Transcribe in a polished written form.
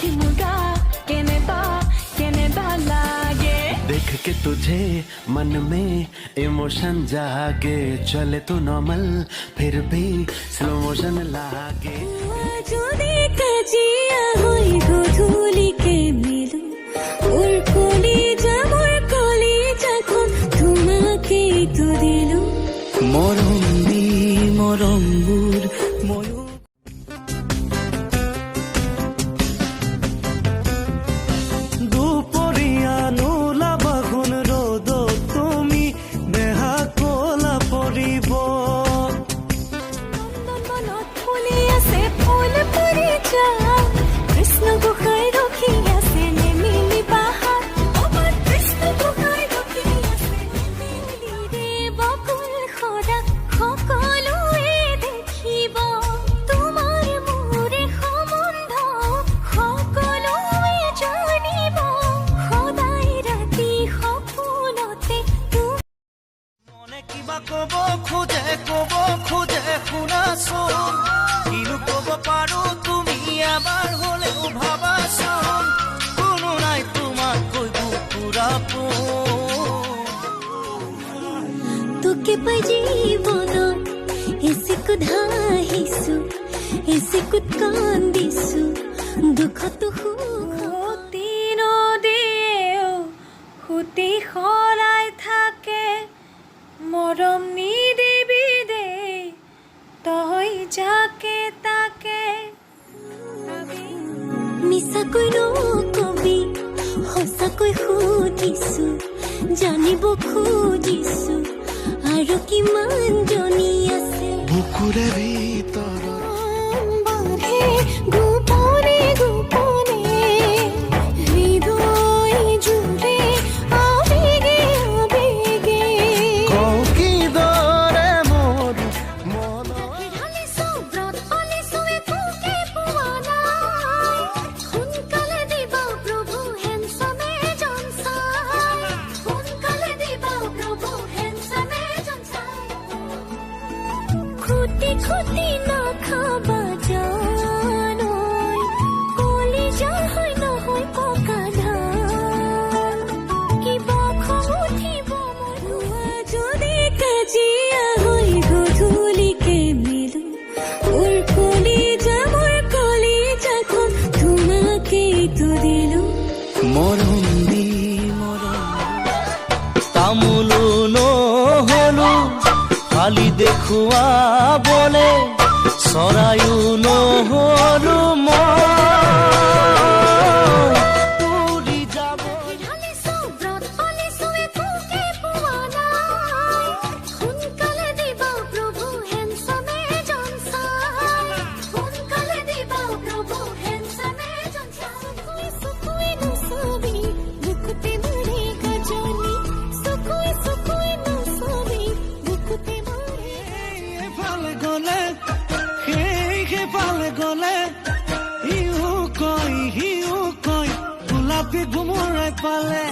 देखी मुर्गा केनेदा लागे। देख के तुझे मन में इमोशन जागे, चले तू नॉर्मल फिर भी स्लो मोशन लागे। যদি কাজিয়া হই গধূলিকে মেলো ওর কলিজা যখন তোমাকেই তো দিলো। মরম্বুর ময়ূর দুপরিয়া নোলা বাগুন রোদ তুমি নেহা কোলা পরিব। নন্দনবনত ফুলি আছে ফুল পৰিচা, কৃষ্ণ গোসাঁই ৰখি আছে নেমিলি বাহাৰ। কৃষ্ণ গোসাঁই ৰখি আছে নেমিলি ৰে বকুল সদা সকলোৱে দেখিব। তোমাৰ মোৰে সম্বন্ধ সকলোৱে জানিব। সদায় ৰাতি সপোনতে মনে কিবা কব খোজে শুনাচোন, কিনো কব পাৰো তুমি এবাৰ হলেও ভাবাচোন। কোনো নাই তোমাক কৈব পুৰাপোন। তোকে পাই জীৱনত এচিকুত হাঁহিছো এচিকুত কান্দিছো দুখতো সুখতি নদীয়েও সুতি সলাই থাকে। মৰম নিদিবি দে তই যাকে তাকে। মিছাকৈ নকবি সঁচাকৈ সুধিছো, জানিব খুজিছো আৰু কিমান জনী আছে। বুকুৰে ভিতৰত বাঁধে গোপনে গোপনে হৃদয় জুড়ে আবেগে আবেগে। কওঁ কিদৰে মোৰ মন ঢালিছো ব্ৰত পালিছো একোকে পোৱা নাই। সোনকালে দিবা প্ৰভু হেনচামে জন চাই। সোনকালে দিবা প্ৰভু হেনচামে জন চাই। খুটি খুটি নাখাবা জানৈ, কলিজা হয় নহয় পকা ধান। কিবা খং উঠিব মনুৱা যদি কাজিয়া হয় গধূলিকে মেলো ওৰ কলিজাখন তোমাকেই তো দিলো। মৰম তামোলো নহলো খালি দেখুৱাবলে, চৰায়ো নহলো মই যাব। ঢালিছো ব্ৰত পালিছো একোকে পোৱা নাই। সোনকালে দিবা প্ৰভু হেনচামে জন চাই। সোনকালে দিবা প্ৰভু হেনচামে জন চাই। চকুৱে নচাবি বুকুতে মাৰে কাজনী, চকুৱে নচাবি বুকুতে মাৰে। এফালে গলে সেইফালে গলে ইও কয় সিও কয় গোলাপী ঘুমৰাই পালে।